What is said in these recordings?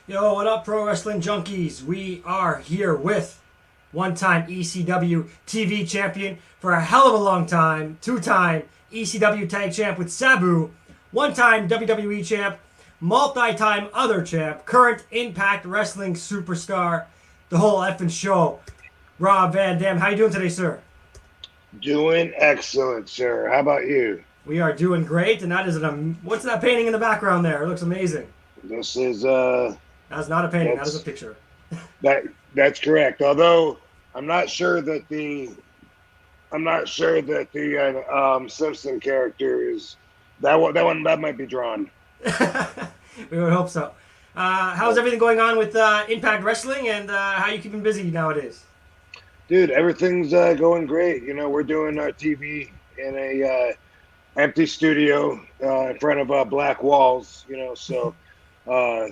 Yo, what up, Pro Wrestling Junkies? We are here with one-time ECW TV champion for a hell of a long time, two-time ECW tag champ with Sabu, one-time WWE champ, multi-time other champ, current Impact Wrestling superstar, the whole effing show. Rob Van Dam, how you doing today, sir? Doing excellent, sir. How about you? We are doing great, and that is what's that painting in the background there? It looks amazing. This is That's not a painting, that is a that's picture. that that's correct. Although I'm not sure that the Simpson character is that might be drawn. We would hope so. How's everything going on with Impact Wrestling, and how you keeping busy nowadays? Dude, everything's going great. You know, we're doing our TV in a empty studio in front of black walls. You know, uh,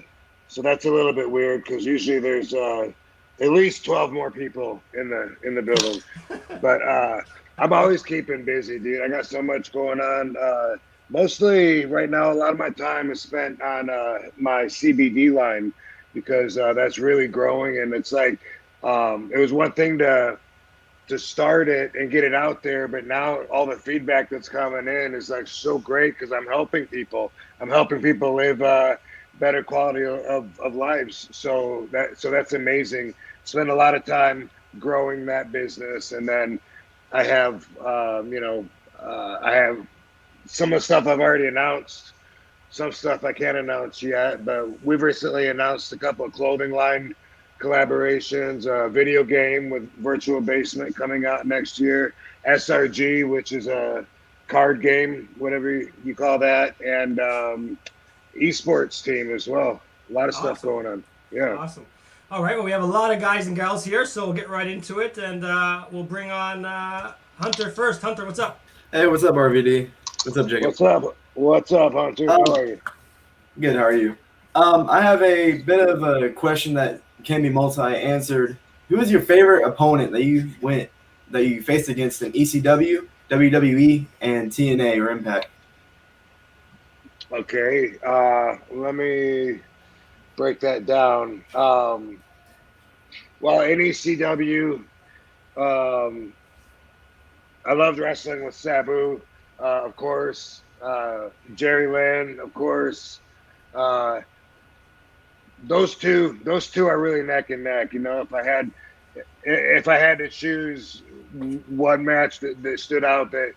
so that's a little bit weird because usually there's at least 12 more people in the building. But I'm always keeping busy, dude. I got so much going on. Mostly right now, a lot of my time is spent on my CBD line because that's really growing, and it's like it was one thing to start it and get it out there, but now all the feedback that's coming in is like so great because I'm helping people. I'm helping people live better quality of lives. So that's amazing. Spend a lot of time growing that business, and then I have I have some of the stuff I've already announced. Some stuff I can't announce yet, but we've recently announced a couple of clothing line collaborations, a video game with Virtual Basement coming out next year, SRG, which is a card game, whatever you call that, and esports team as well. A lot of stuff Awesome. going on. Yeah. Awesome. All right, well, we have a lot of guys and gals here, so we'll get right into it, and we'll bring on Hunter first. Hunter, what's up? Hey, what's up, RVD? What's up, Jacob? What's up? What's up, Hunter? How are you? Good, how are you? I have a bit of a question that can be multi-answered. Who is your favorite opponent that you faced against in ECW, WWE, and TNA or Impact? Okay, let me break that down. Well, in ECW, I loved wrestling with Sabu, of course. Jerry Lynn, of course. Uh, those two are really neck and neck. You know, if I had to choose one match that stood out that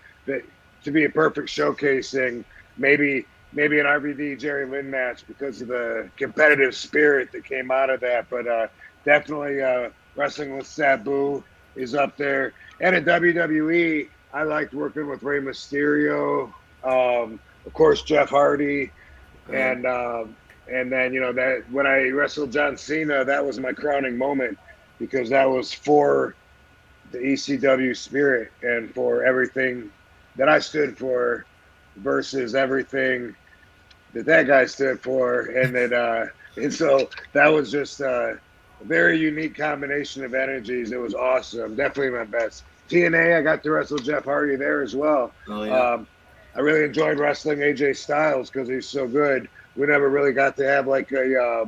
to be a perfect showcasing, maybe an RVD Jerry Lynn match because of the competitive spirit that came out of that. But definitely wrestling with Sabu is up there. And in WWE, I liked working with Rey Mysterio, of course Jeff Hardy, and then that when I wrestled John Cena, that was my crowning moment because that was for the ECW spirit and for everything that I stood for versus everything that guy stood for, and so that was just a very unique combination of energies. It was awesome, definitely my best. TNA, I got to wrestle Jeff Hardy there as well. Oh, yeah. I really enjoyed wrestling AJ Styles because he's so good. We never really got to have like a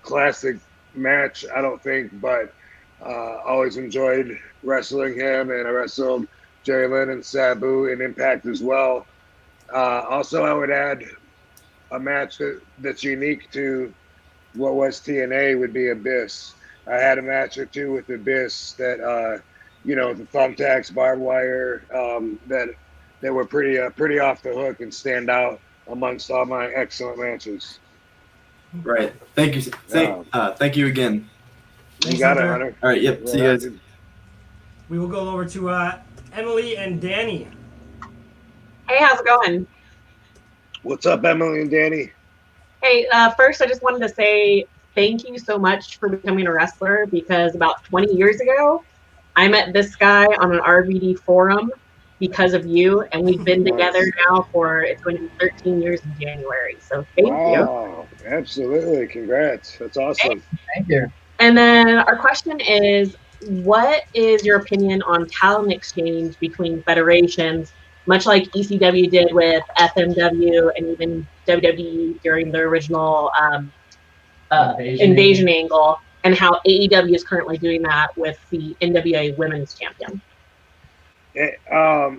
classic match, I don't think, but always enjoyed wrestling him, and I wrestled Jerry Lynn and Sabu in Impact as well. Also, I would add a match that's unique to what was TNA would be Abyss. I had a match or two with Abyss that, the thumbtacks, barbed wire, that were pretty off the hook and stand out amongst all my excellent matches. Right. Thank you. Thank you again. You Thanks, got it, Hunter. Hunter. All right. Yep. See you guys. We will go over to Emily and Danny. Hey, how's it going? What's up, Emily and Danny? Hey, first I just wanted to say thank you so much for becoming a wrestler because about 20 years ago, I met this guy on an RVD forum because of you, and we've been together now for, it's going to be 13 years in January, so thank you. Wow, absolutely. Congrats. That's awesome. Thank you. And then our question is, what is your opinion on talent exchange between federations, much like ECW did with FMW and even WWE during the original invasion angle, and how AEW is currently doing that with the NWA Women's Champion. I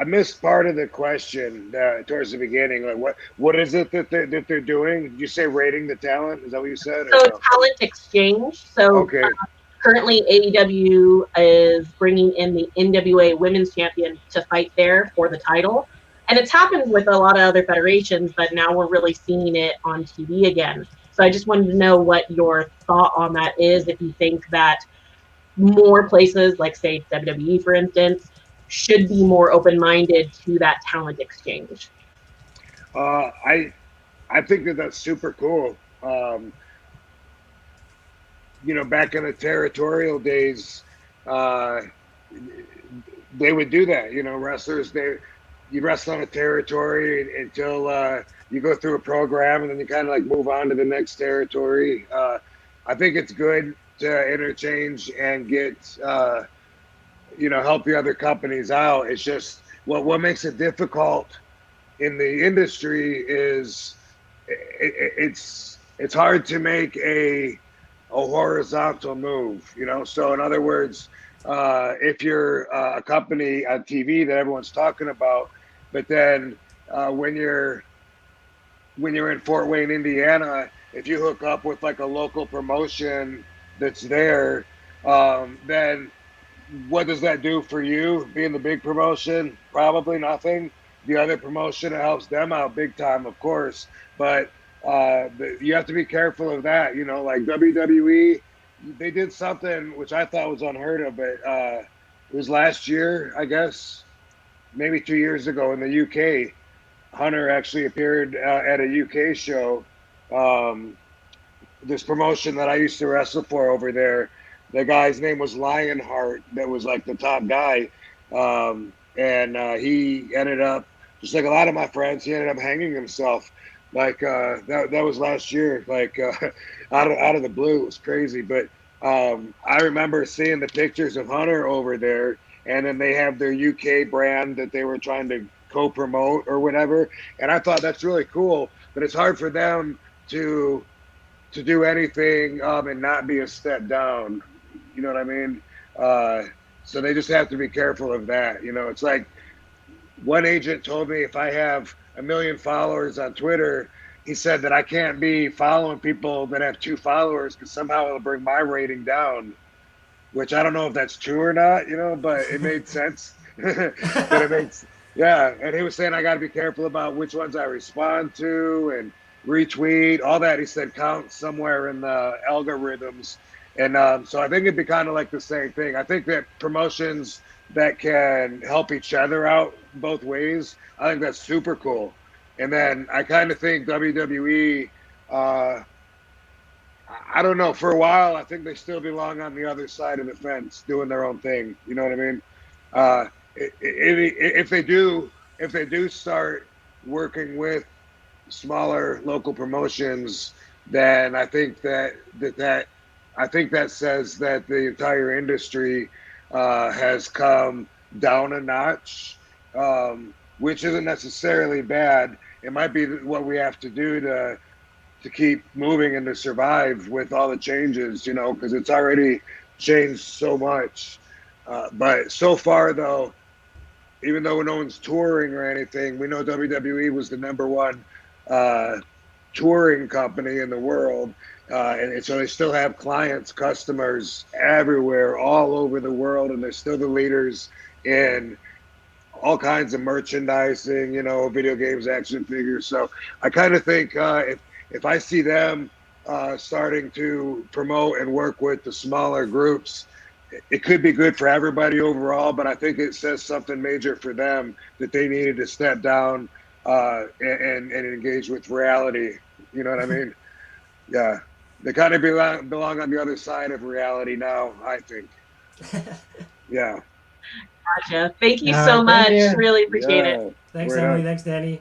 missed part of the question towards the beginning. Like, what is it that they're doing? Did you say rating the talent? Is that what you said? So talent exchange. So okay. Currently, AEW is bringing in the NWA Women's Champion to fight there for the title. And it's happened with a lot of other federations, but now we're really seeing it on TV again. So I just wanted to know what your thought on that is, if you think that more places, like say WWE, for instance, should be more open-minded to that talent exchange. I think that's super cool. Back in the territorial days, they would do that. Wrestlers, you wrestle on a territory until you go through a program, and then you kind of like move on to the next territory. I think it's good to interchange and get, help the other companies out. It's just what makes it difficult in the industry is it's hard to make a horizontal move, So in other words, if you're a company on TV that everyone's talking about, but then when you're in Fort Wayne, Indiana, if you hook up with like a local promotion that's there, then what does that do for you? Being the big promotion, probably nothing. The other promotion, it helps them out big time, of course, but you have to be careful of that. Like WWE, they did something which I thought was unheard of, but it was last year, I guess, maybe 2 years ago in the UK. Hunter actually appeared at a UK show. This promotion that I used to wrestle for over there, the guy's name was Lionheart. That was like the top guy. And he ended up, just like a lot of my friends, he ended up hanging himself. Like that was last year, like out of the blue. It was crazy. But I remember seeing the pictures of Hunter over there, and then they have their UK brand that they were trying to co-promote or whatever. And I thought that's really cool, but it's hard for them to do anything and not be a step down. You know what I mean? So they just have to be careful of that. It's like one agent told me if I have 1 million followers on Twitter, he said that I can't be following people that have 2 followers because somehow it'll bring my rating down, which I don't know if that's true or not, but it made sense. But it makes, yeah. And he was saying I got to be careful about which ones I respond to and retweet, all that. He said count somewhere in the algorithms. And so I think it'd be kind of like the same thing. I think that promotions that can help each other out both ways, I think that's super cool. And then I kind of think WWE, I don't know, for a while, I think they still belong on the other side of the fence doing their own thing. You know what I mean? If they do start working with smaller local promotions, then I think that says that the entire industry has come down a notch, which isn't necessarily bad. It might be what we have to do to keep moving and to survive with all the changes, because it's already changed so much. But so far, though, even though no one's touring or anything, we know WWE was the #1 touring company in the world. And so they still have clients, customers everywhere, all over the world, and they're still the leaders in all kinds of merchandising, video games, action figures. So I kind of think if I see them starting to promote and work with the smaller groups, it could be good for everybody overall, but I think it says something major for them that they needed to step down and engage with reality. You know what I mean? Yeah. They kind of belong on the other side of reality now, I think. Yeah. Gotcha. Thank you so much. Really appreciate it. Thanks, Emily. Thanks, Danny.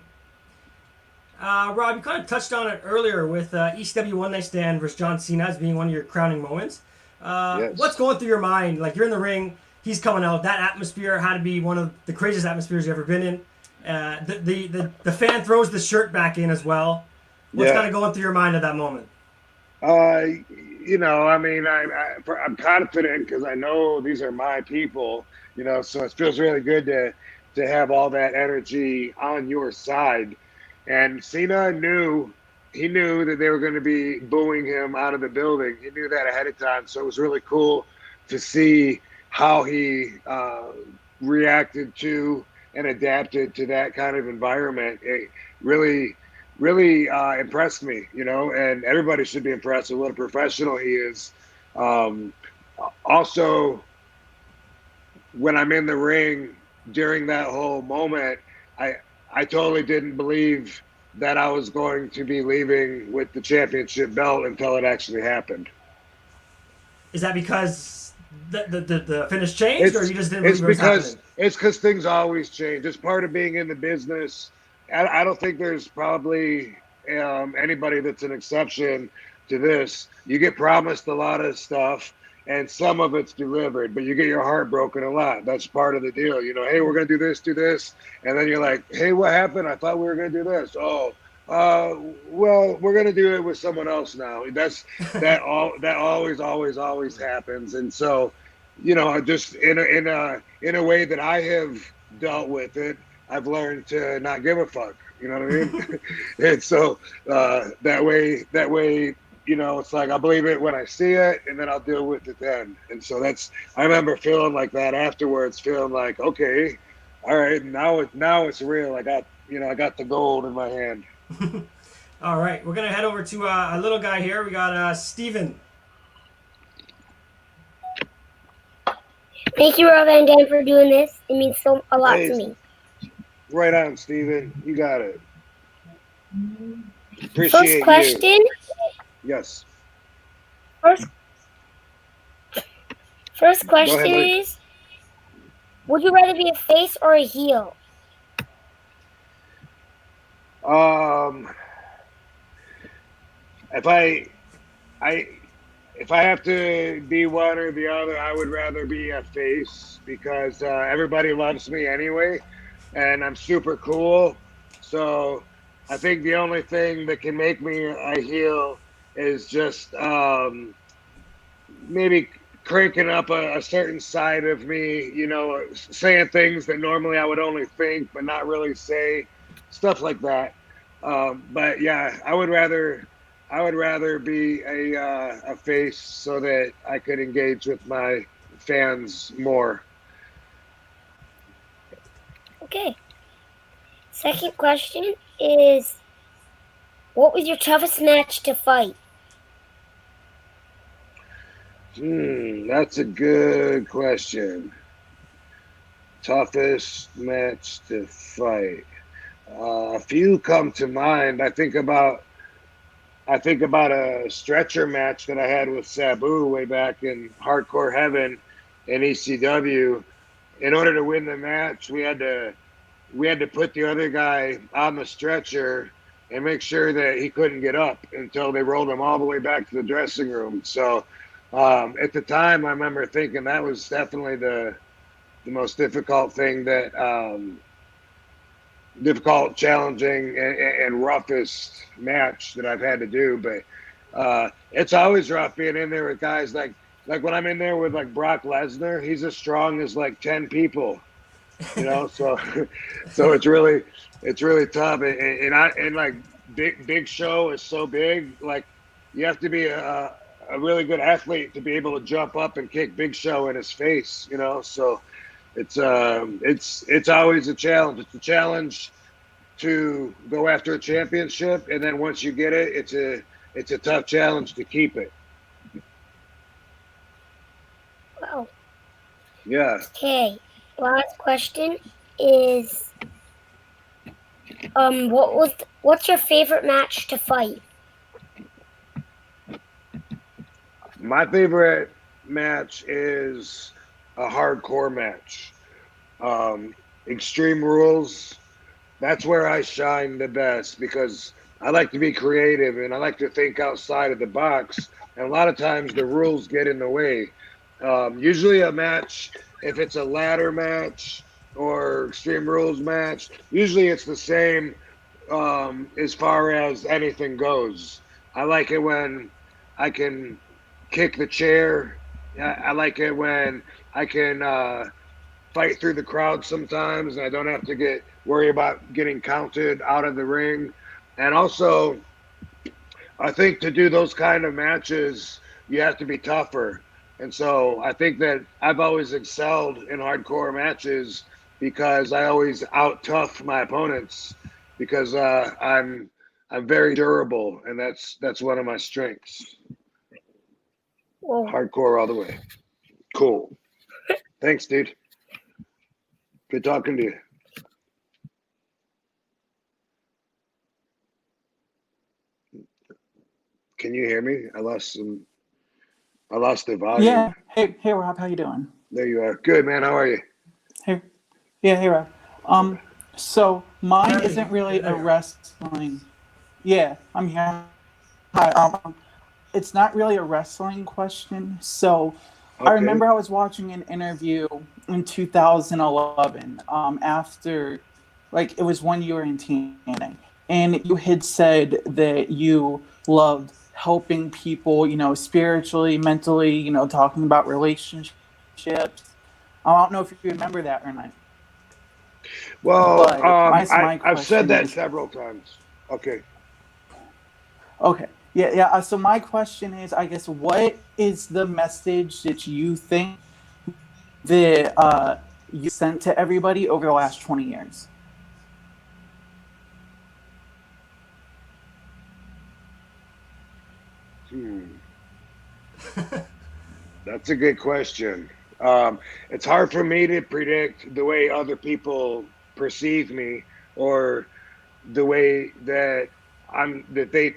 Rob, you kind of touched on it earlier with ECW One Night Stand versus John Cena as being one of your crowning moments. Yes. What's going through your mind? Like, you're in the ring, he's coming out. That atmosphere had to be one of the craziest atmospheres you've ever been in. The fan throws the shirt back in as well. What's kind of going through your mind at that moment? I mean, I'm confident because I know these are my people. So it feels really good to have all that energy on your side. And Cena knew that they were going to be booing him out of the building. He knew that ahead of time, so it was really cool to see how he reacted to and adapted to that kind of environment. It really really impressed me, and everybody should be impressed with what a professional he is. Um, Also, when I'm in the ring during that whole moment, I I totally didn't believe that I was going to be leaving with the championship belt until it actually happened. Is that because the finish changed, or It's you just didn't it's believe it was because happening? it's because things always change. It's part of being in the business. I don't think there's probably anybody that's an exception to this. You get promised a lot of stuff, and some of it's delivered, but you get your heart broken a lot. That's part of the deal. Hey, we're gonna do this, and then you're like, hey, what happened? I thought we were gonna do this. Oh, well, we're gonna do it with someone else now. That always happens, and so just in a way that I have dealt with it, I've learned to not give a fuck. You know what I mean? And so that way, it's like I believe it when I see it, and then I'll deal with it then. And so I remember feeling like that afterwards, feeling like, okay, all right, now it's real. I got the gold in my hand. All right, we're gonna head over to a little guy here. We got Steven. Thank you, Rob Van Dam, for doing this. It means a lot Hey, to me. right on, Steven. You got it. First Appreciate you. question. Yes. First, first Go ahead, question buddy. is: would you rather be a face or a heel? Um, if I if I have to be one or the other, I would rather be a face because everybody loves me anyway, and I'm super cool. So I think the only thing that can make me a heel is just maybe cranking up a certain side of me, saying things that normally I would only think but not really say, stuff like that. But yeah, I would rather be a face so that I could engage with my fans more. Okay. Second question is: what was your toughest match to fight? That's a good question. Toughest match to fight. A few come to mind. I think about a stretcher match that I had with Sabu way back in Hardcore Heaven in ECW. In order to win the match, we had to put the other guy on the stretcher and make sure that he couldn't get up until they rolled him all the way back to the dressing room. So at the time, I remember thinking that was definitely the most difficult thing that difficult, challenging, and roughest match that I've had to do. But it's always rough being in there with guys like when I'm in there with like Brock Lesnar. He's as strong as like 10 people, So so it's really tough. And like Big Show is so big. Like you have to be a really good athlete to be able to jump up and kick Big Show in his face. So it's always a challenge. It's a challenge to go after a championship, and then once you get it, it's a tough challenge to keep it. Wow. Yeah. Okay. Last question is: what's your favorite match to fight? My favorite match is a hardcore match. Um, Extreme Rules. That's where I shine the best because I like to be creative and I like to think outside of the box. And a lot of times the rules get in the way. Usually a match, if it's a ladder match or Extreme Rules match, usually it's the same as far as anything goes. I like it when I can kick the chair. I like it when I can fight through the crowd sometimes, and I don't have to worry about getting counted out of the ring. And also, I think to do those kind of matches, you have to be tougher. And so I think that I've always excelled in hardcore matches because I always out tough my opponents because I'm very durable, and that's one of my strengths. Whoa. Hardcore all the way. Cool. Thanks, dude. Good talking to you. Can you hear me? I lost the volume. Yeah. Hey, Rob. How you doing? There you are. Good, man. How are you? Hey. Yeah. Hey, Rob. So mine Hey, isn't really there a you are. wrestling. Yeah, I'm here. Hi. It's not really a wrestling question. So I Okay. remember I was watching an interview in 2011. After, like, it was when you were in TNA, and you had said that you loved helping people, spiritually, mentally, talking about relationships. I don't know if you remember that or not. Well, But my I've said question that is, several times. Okay. okay, yeah. So my question is, I guess, what is the message that you think that you sent to everybody over the last 20 years? That's a good question. It's hard for me to predict the way other people perceive me or the way that they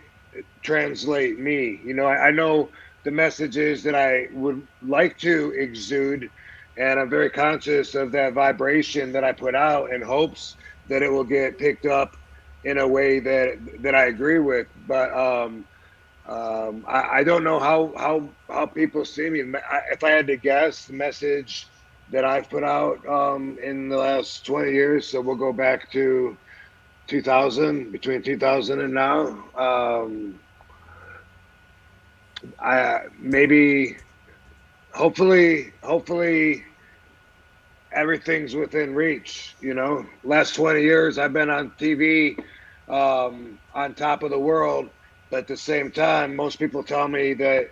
translate me. I know the messages that I would like to exude, and I'm very conscious of that vibration that I put out in hopes that it will get picked up in a way that I agree with. But I don't know how people see me. If I had to guess, the message that I've put out in the last 20 years, so we'll go back to 2000, between 2000 and now. I maybe, hopefully, everything's within reach. Last 20 years, I've been on TV, on top of the world. But at the same time, most people tell me that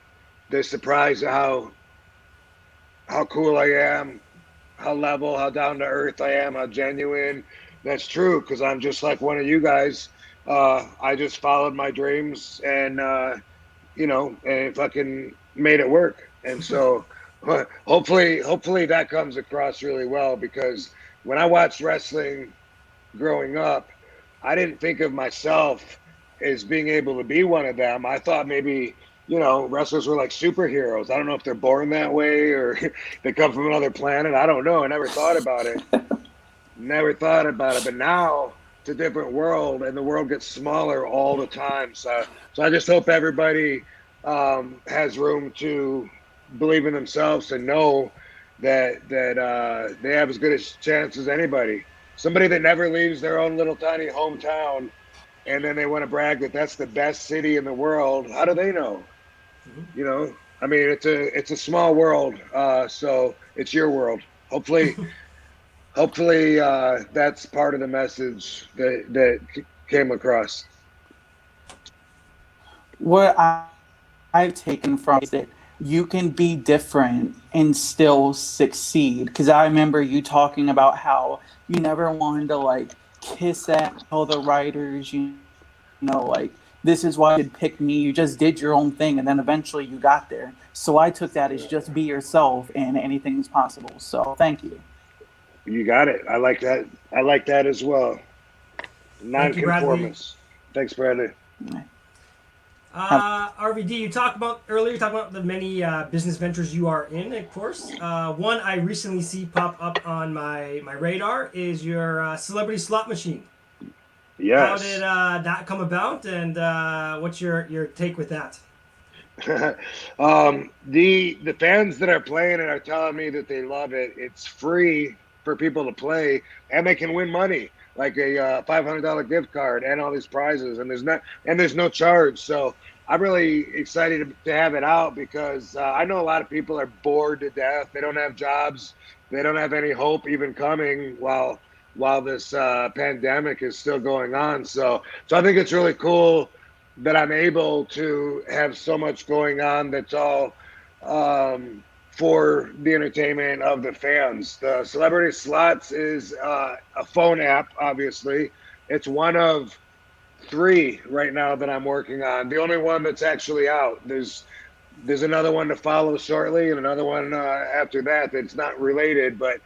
they're surprised at how cool I am, how level, how down to earth I am, how genuine. That's true because I'm just like one of you guys. I just followed my dreams and fucking made it work. And so hopefully that comes across really well because when I watched wrestling growing up, I didn't think of myself as being able to be one of them. I thought maybe, wrestlers were like superheroes. I don't know if they're born that way or they come from another planet. I don't know. I never thought about it. Never thought about it. But now it's a different world and the world gets smaller all the time. So I just hope everybody has room to believe in themselves and know that they have as good a chance as anybody. Somebody that never leaves their own little tiny hometown, and then they want to brag that that's the best city in the world. How do they know? I mean, it's a small world, so it's your world. Hopefully, that's part of the message that came across. What I've taken from is that you can be different and still succeed. Because I remember you talking about how you never wanted to like kiss at all the writers, like this is why you should pick me. You just did your own thing, and then eventually you got there. So I took that as just be yourself, and anything's possible. So thank you. You got it. I like that. I like that as well. Thank you, Bradley. Nonconformist. Thanks, Bradley. RVD, you talked about the many business ventures you are in, of course. One I recently see pop up on my radar is your celebrity slot machine. Yes. How did that come about, and what's your take with that? The fans that are playing it are telling me that they love it. It's free for people to play, and they can win money, like a $500 gift card and all these prizes, and there's no charge. So I'm really excited to have it out because I know a lot of people are bored to death. They don't have jobs. They don't have any hope even coming while this pandemic is still going on. So I think it's really cool that I'm able to have so much going on that's all for the entertainment of the fans. The Celebrity Slots is a phone app, obviously. It's one of 3 right now that I'm working on. The only one that's actually out. There's another one to follow shortly, and another one after that that's not related, but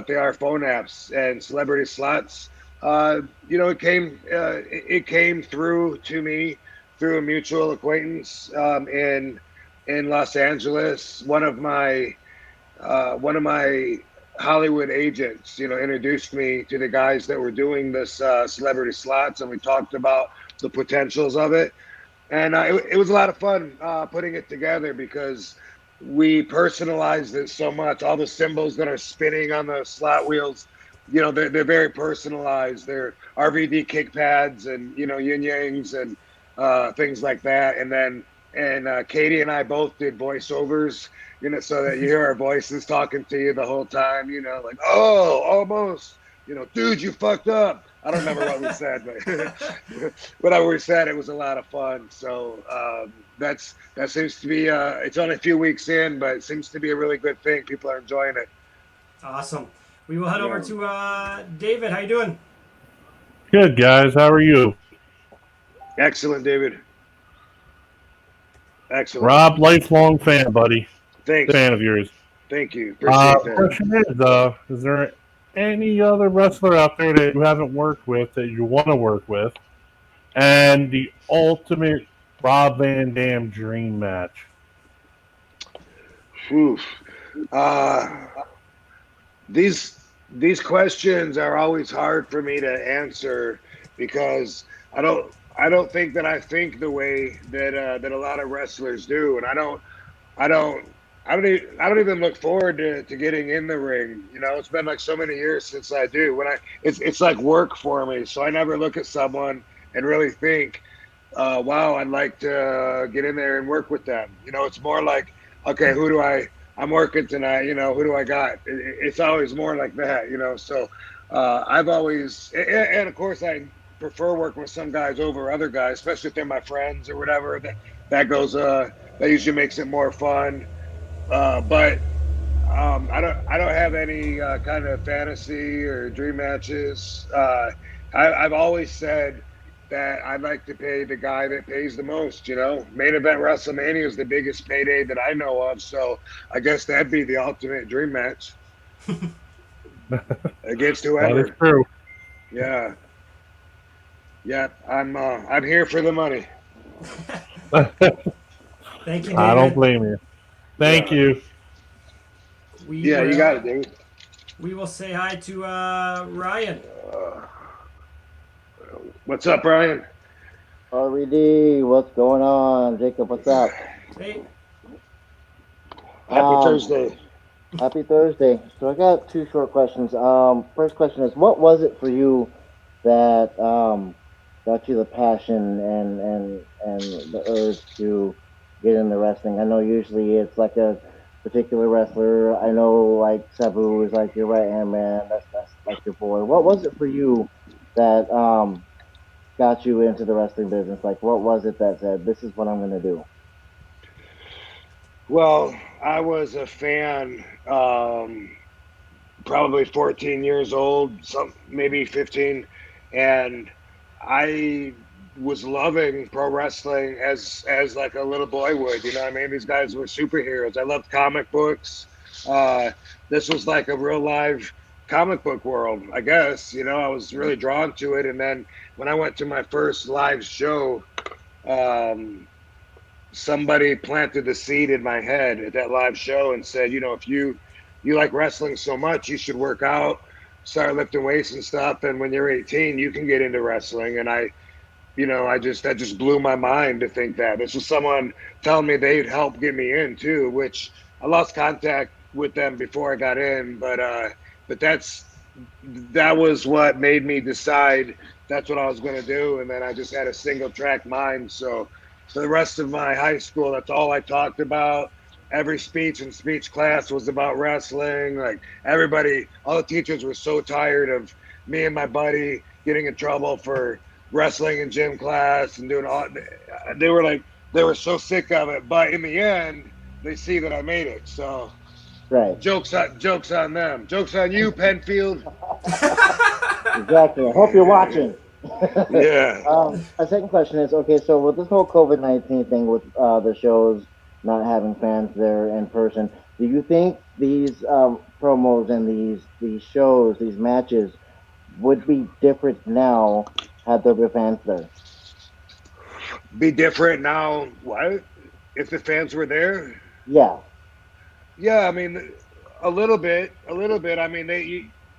they are phone apps. And Celebrity Slots, it came through to me through a mutual acquaintance in Los Angeles. One of my Hollywood agents, introduced me to the guys that were doing this Celebrity Slots, and we talked about the potentials of it. And it was a lot of fun putting it together because we personalized it so much. All the symbols that are spinning on the slot wheels, they're very personalized. They're RVD kick pads and, yin yangs and things like that. And Katie and I both did voiceovers, so that you hear our voices talking to you the whole time, like, oh, almost, dude, you fucked up. I don't remember what we said, but whatever we said, it was a lot of fun. So that seems to be, it's only a few weeks in, but it seems to be a really good thing. People are enjoying it. Awesome. We will head over to David. How you doing? Good, guys. How are you? Excellent, David. Excellent. Rob, lifelong fan, buddy. Thanks. Fan of yours. Thank you. Appreciate that. Question is there any other wrestler out there that you haven't worked with that you want to work with? And the ultimate Rob Van Dam dream match? Oof. These questions are always hard for me to answer because I don't think that I think the way that a lot of wrestlers do, and I don't even look forward to getting in the ring. It's been like so many years since I do. It's like work for me, so I never look at someone and really think, wow, I'd like to get in there and work with them. It's more like, okay, I'm working tonight, who do I got? It's always more like that, so I've always, and of course I prefer working with some guys over other guys, especially if they're my friends or whatever. That usually makes it more fun. But I don't have any kind of fantasy or dream matches. I've always said that I'd like to pay the guy that pays the most. Main event WrestleMania is the biggest payday that I know of, so I guess that'd be the ultimate dream match against whoever. That is true. Yeah. I'm here for the money. Thank you, David. I don't blame you. Thank you. You got it, David. We will say hi to Ryan. What's up, Ryan? RVD, what's going on? Jacob, what's up? Hey. Happy Thursday. Happy Thursday. So I got 2 short questions. First question is, what was it for you that got you the passion and the urge to get into wrestling? I know usually it's like a particular wrestler. I know like Sabu is like your right hand man. That's like your boy. What was it for you that got you into the wrestling business? Like, what was it that said, this is what I'm going to do? Well, I was a fan, probably 14 years old, maybe 15, and I was loving pro wrestling as like a little boy would. You know what I mean? These guys were superheroes. I loved comic books. This was like a real live comic book world, I guess. I was really drawn to it. And then when I went to my first live show, somebody planted the seed in my head at that live show and said, if you like wrestling so much, you should work out, start lifting weights and stuff. And when you're 18, you can get into wrestling. And that just blew my mind to think that. This was someone telling me they'd help get me in too, which I lost contact with them before I got in. But that was what made me decide that's what I was going to do. And then I just had a single track mind. So for the rest of my high school. That's all I talked about. Every speech and speech class was about wrestling. Like everybody, all the teachers were so tired of me and my buddy getting in trouble for wrestling in gym class and doing all. They were so sick of it. But in the end, they see that I made it. So Right. jokes on them. Jokes on you, Penfield. Exactly. I hope you're watching. Yeah. My second question is, okay, so with this whole COVID-19 thing with the shows not having fans there in person, do you think these promos and these shows, these matches would be different now had there been fans there? Be different now. What? If the fans were there? Yeah. Yeah, I mean, a little bit, a little bit. I mean,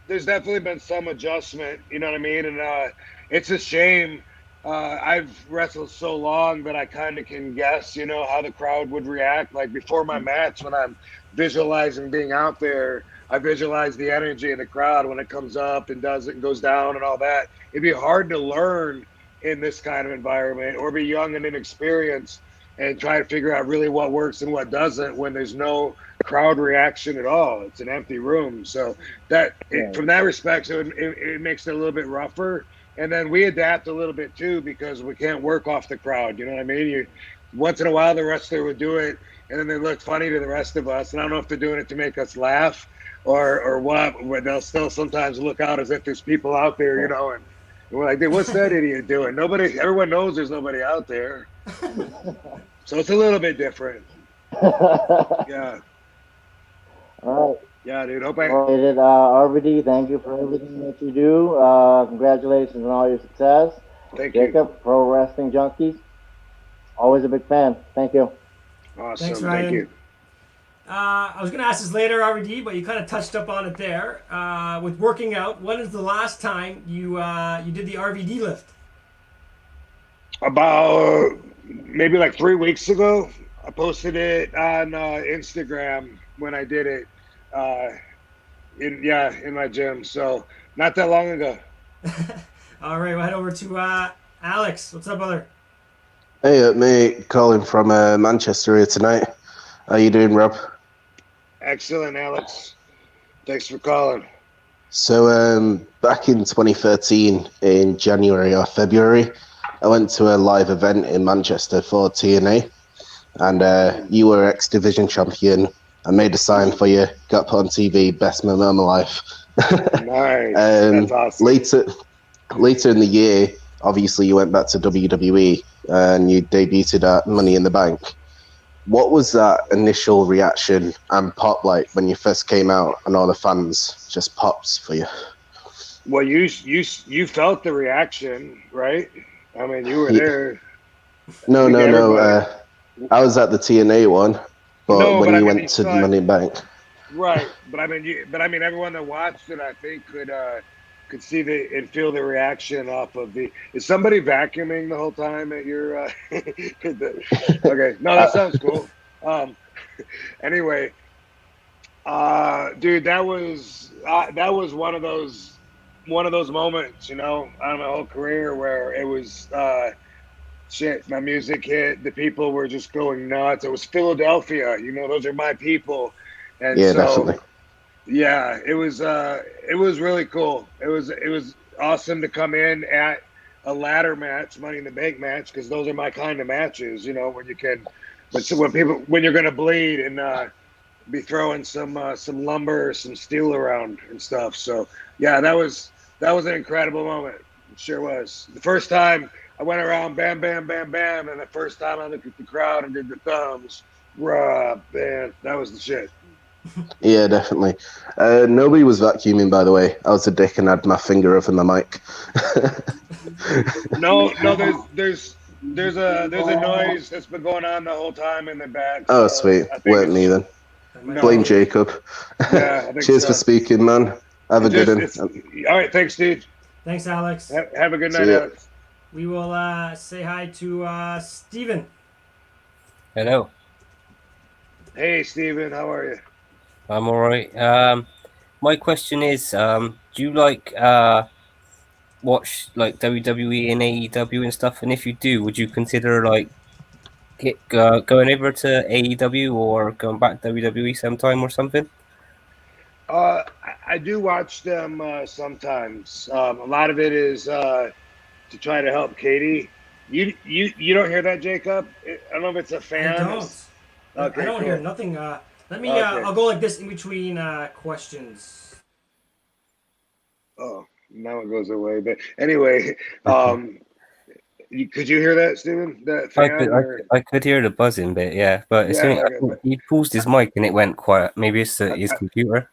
there's definitely been some adjustment. You know what I mean? And it's a shame. I've wrestled so long that I kind of can guess, you know, how the crowd would react. Like before my match, when I'm visualizing being out there, I visualize the energy in the crowd when it comes up and does it and goes down and all that. It'd be hard to learn in this kind of environment or be young and inexperienced and try to figure out really what works and what doesn't when there's no crowd reaction at all. It's an empty room. So from that respect, so it makes it a little bit rougher. And then we adapt a little bit too because we can't work off the crowd. You know what I mean? Once in a while, the wrestler would do it, and then they look funny to the rest of us. And I don't know if they're doing it to make us laugh or what. But they'll still sometimes look out as if there's people out there, you know. And we're like, dude, what's that idiot doing? Everyone knows there's nobody out there. So it's a little bit different. Yeah. All right. Yeah, dude. RVD, thank you for everything that you do. Congratulations on all your success. Thank you. Jacob, Pro Wrestling Junkies. Always a big fan. Thank you. Awesome. Thanks, Ryan. Thank you. I was going to ask this later, RVD, but you kind of touched up on it there. With working out, when is the last time you did the RVD lift? About maybe like 3 weeks ago. I posted it on Instagram when I did it in my gym. So not that long ago. All right, we'll head over to Alex. What's up, brother? Hey, mate, calling from Manchester here tonight. How you doing, Rob? Excellent, Alex. Thanks for calling. So back in 2013, in January or February, I went to a live event in Manchester for TNA, and you were X Division champion. I made a sign for you, got put on TV, best moment of my life. Nice. That's awesome. Later in the year, obviously you went back to WWE and you debuted at Money in the Bank. What was that initial reaction and pop like when you first came out and all the fans just popped for you? Well, you felt the reaction, right? I mean, you were there. No. I was at the TNA one, but when you went to Money in the Bank. Right, but I mean, everyone that watched it, I think, could see and feel the reaction off of the. Is somebody vacuuming the whole time at your? Okay, no, that sounds cool. Anyway, dude, that was one of those moments, you know, out of my whole career where it was shit. My music hit. The people were just going nuts. It was Philadelphia, you know. Those are my people, and yeah, so. Definitely. Yeah, it was really cool. It was awesome to come in at a ladder match, Money in the Bank match, because those are my kind of matches, you know, when you're gonna bleed and be throwing some lumber or some steel around and stuff. So yeah, that was an incredible moment. It sure was. The first time I went around bam, bam, bam, bam, and the first time I looked at the crowd and did the thumbs, man, that was the shit. Yeah, definitely. Nobody was vacuuming, by the way. I was a dick and had my finger up in the mic. No, there's a noise that's been going on the whole time in the back. Oh, sweet. Weren't me then. No. Blame Jacob. Yeah, Cheers for speaking, man. Have a good one. All right, thanks, Steve. Thanks, Alex. Have a good night, Alex. We will say hi to Steven. Hello. Hey, Steven, how are you? I'm all right. My question is, do you like watch like WWE and AEW and stuff? And if you do, would you consider like going over to AEW or going back to WWE sometime or something? I do watch them sometimes. A lot of it is to try to help Katie. You don't hear that, Jacob? I don't know if it's a I fan. don't. I Okay, don't hear cool. nothing. Let me. Okay. I'll go like this in between questions. Oh, now it goes away. But anyway, could you hear that, Steven? That I fan? could, Or I could hear the buzzing bit, yeah. But as yeah, soon I like think he paused his mic and it went quiet. Maybe it's his computer.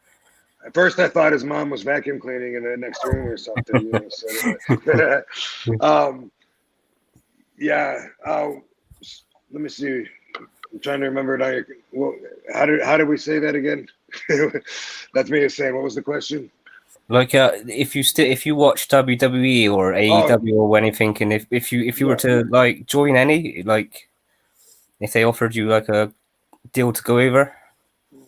at first I thought his mom was vacuum cleaning in the next room or something. You know. So, yeah. Let me see. I'm trying to remember now. Well, how did we say that again? That's me saying. What was the question? Like if you watch WWE or AEW or anything, and if you were to like join any, like if they offered you like a deal to go over.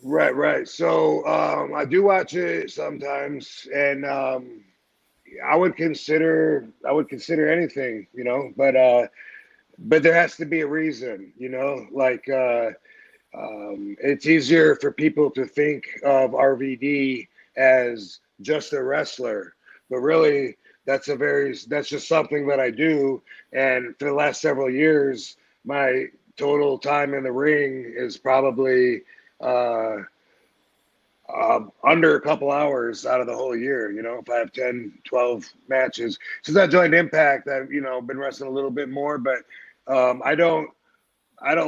Right. So I do watch it sometimes, and I would consider anything, you know, but there has to be a reason, you know, like it's easier for people to think of RVD as just a wrestler, but really that's just something that I do. And for the last several years, my total time in the ring is probably uh, under a couple hours out of the whole year. You know, if I have 10, 12 matches. Since I joined Impact, I've, been wrestling a little bit more, but I don't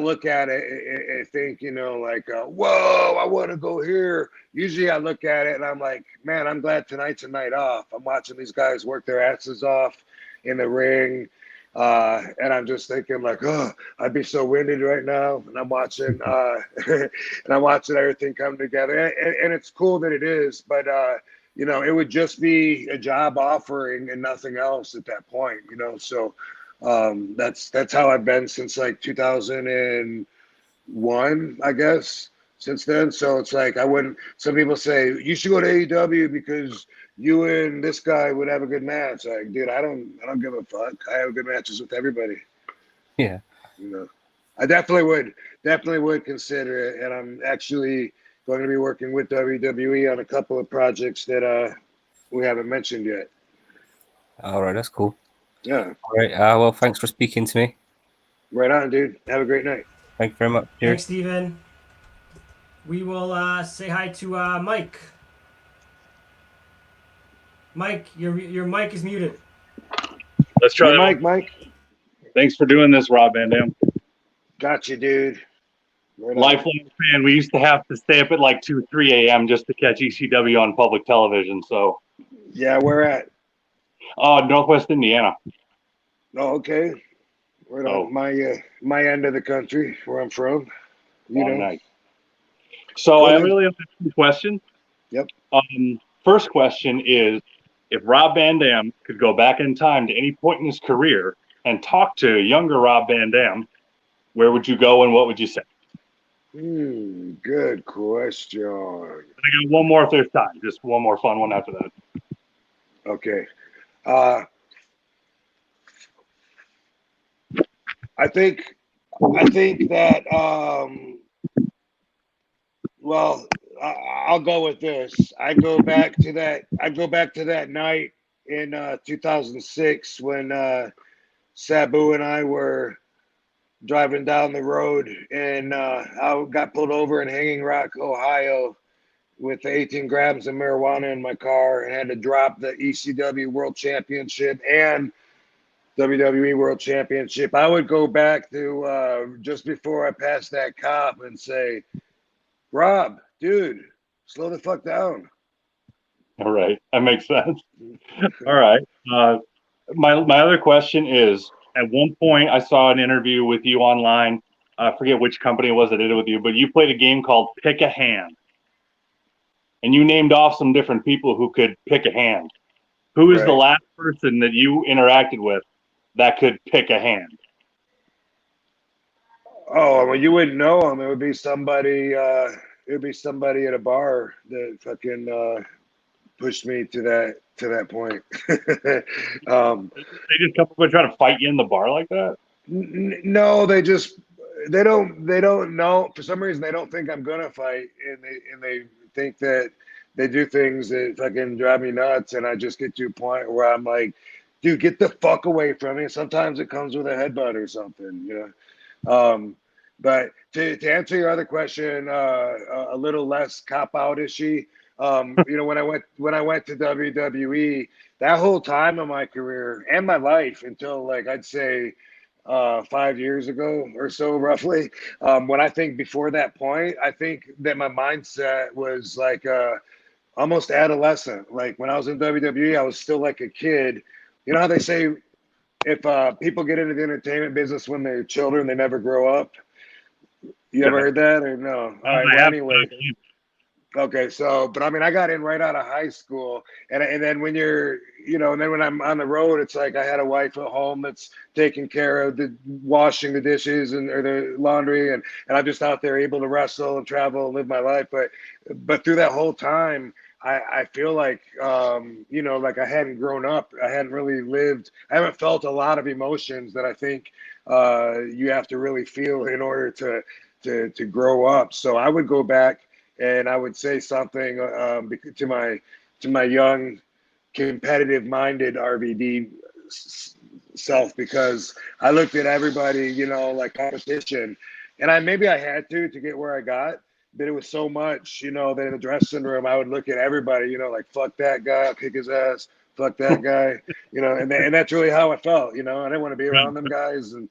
look at it and think, like, whoa, I want to go here. Usually I look at it and I'm like, man, I'm glad tonight's a night off. I'm watching these guys work their asses off in the ring. And I'm just thinking like, oh, I'd be so winded right now. And I'm watching, everything come together. And it's cool that it is, but, it would just be a job offering and nothing else at that point, so that's how I've been since like 2001, I guess, since then. So it's like some people say you should go to AEW because you and this guy would have a good match. Like, dude, I don't give a fuck. I have good matches with everybody. Yeah. I definitely would consider it. And I'm actually going to be working with WWE on a couple of projects that we haven't mentioned yet. All right, that's cool. Yeah. All right. Well, thanks for speaking to me. Right on, dude. Have a great night. Thank you very much. Cheers. Thanks, Steven. We will say hi to Mike. Mike, your mic is muted. Let's try that. Mike. Thanks for doing this, Rob Van Dam. Got you, dude. Right Lifelong fan. We used to have to stay up at like 2, 3 a.m. just to catch ECW on public television. So. Yeah, where at? Northwest Indiana. Oh, okay. Right on my end of the country, where I'm from. Nice. So I really have 2 questions. Yep. First question is, if Rob Van Dam could go back in time to any point in his career and talk to younger Rob Van Dam, where would you go and what would you say? Good question. I got one more if there's time. Just one more fun one after that. Okay. I think that well, I'll go with this. I go back to that night in 2006 when Sabu and I were driving down the road, and I got pulled over in Hanging Rock, Ohio, with 18 grams of marijuana in my car, and had to drop the ECW World Championship and WWE World Championship. I would go back to just before I passed that cop and say, Rob, dude, slow the fuck down. All right. That makes sense. All right. My other question is, at one point I saw an interview with you online. I forget which company it was that did it with you, but you played a game called Pick a Hand. And you named off some different people who could pick a hand. Who is the last person that you interacted with that could pick a hand? Oh, well, you wouldn't know him. It would be somebody. It would be somebody at a bar that fucking pushed me to that point. They just come up and try to fight you in the bar like that? No, they just they don't know, for some reason they don't think I'm gonna fight, and they think that they do things that fucking drive me nuts, and I just get to a point where I'm like, dude, get the fuck away from me. Sometimes it comes with a headbutt or something, you know. But to answer your other question, a little less cop out ishy. You know, when I went to WWE, that whole time of my career and my life until like I'd say 5 years ago or so, roughly. When I think before that point, I think that my mindset was like almost adolescent. Like when I was in WWE, I was still like a kid. You know how they say if people get into the entertainment business when they're children, they never grow up. You ever heard that or no? All right. Well, anyway. Okay, so, but I mean, I got in right out of high school, and then when you're, you know, and then when I'm on the road, it's like I had a wife at home that's taking care of the washing the dishes and or the laundry, and I'm just out there able to wrestle and travel and live my life. But through that whole time, I feel like, you know, like I hadn't grown up. I hadn't really lived. I haven't felt a lot of emotions that I think you have to really feel in order to grow up. So I would go back. And I would say something to my young, competitive-minded RVD self, because I looked at everybody, you know, like competition, and maybe I had to get where I got, but it was so much, you know, that in the dressing room I would look at everybody, you know, like fuck that guy, I'll kick his ass, fuck that guy, you know, and that's really how I felt, you know. I didn't want to be around them guys, and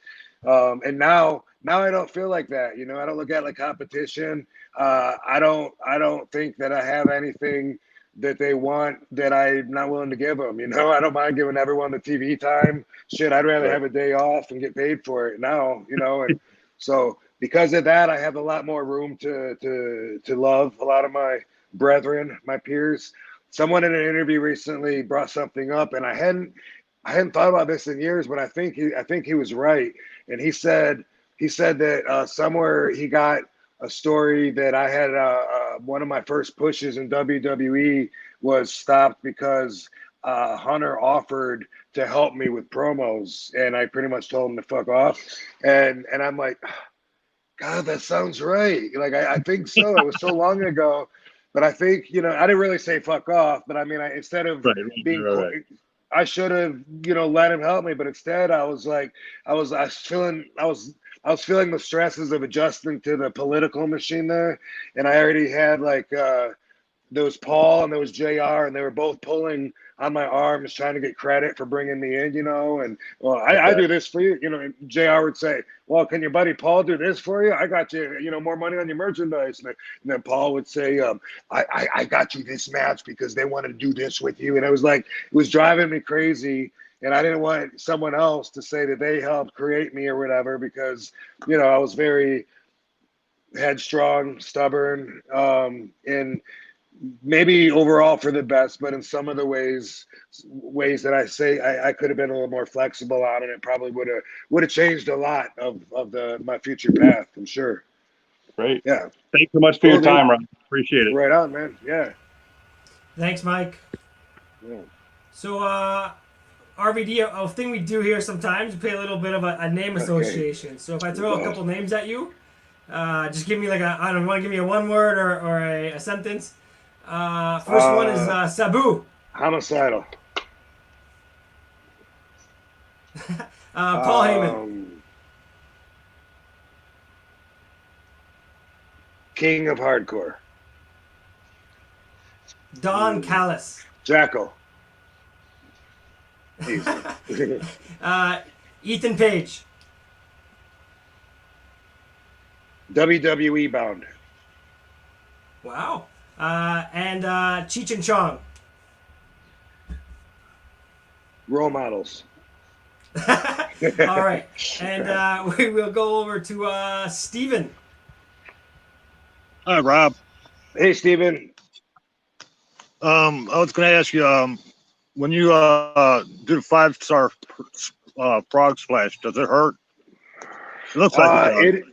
now I don't feel like that, you know. I don't look at it like competition. I don't think that I have anything that they want that I'm not willing to give them. You know, I don't mind giving everyone the TV time. Shit, I'd rather have a day off and get paid for it now. You know, and so because of that, I have a lot more room to love a lot of my brethren, my peers. Someone in an interview recently brought something up, and I hadn't thought about this in years, but I think he was right. And he said that somewhere he got a story that I had one of my first pushes in WWE was stopped because Hunter offered to help me with promos, and I pretty much told him to fuck off. And I'm like, God, that sounds right. Like I think so. It was so long ago, but I think, you know, I didn't really say fuck off, but I mean, instead of being. I should have, you know, let him help me, but instead I was like, I was feeling the stresses of adjusting to the political machine there, and I already had like there was Paul and there was JR, and they were both pulling on my arms trying to get credit for bringing me in, you know. And well, I do this for you, you know. And JR would say, well, can your buddy Paul do this for you? I got you, you know, more money on your merchandise. And then Paul would say, I got you this match because they wanted to do this with you. And it was like, it was driving me crazy. And I didn't want someone else to say that they helped create me or whatever, because, you know, I was very headstrong, stubborn, and maybe overall for the best, but in some of the ways that I say I could have been a little more flexible on it. It probably would have changed a lot of my future path, I'm sure. Great. Yeah. Thanks so much for your time, Ron. Appreciate it. Right on, man. Yeah. Thanks, Mike. Yeah. So, RVD, a thing we do here sometimes, we play a little bit of a name association. So if I throw a couple names at you, just give me like I don't know, want to give me a one word or a sentence. First one is Sabu. Homicidal. Paul Heyman. King of Hardcore. Don Callis. Jackal. Ethan Page. WWE bound. Wow. And Cheech and Chong. Role models. All right. And we will go over to Steven. Hi, Rob. Hey, Steven. I was going to ask you, when you do the 5-star frog splash, does it hurt? It looks like it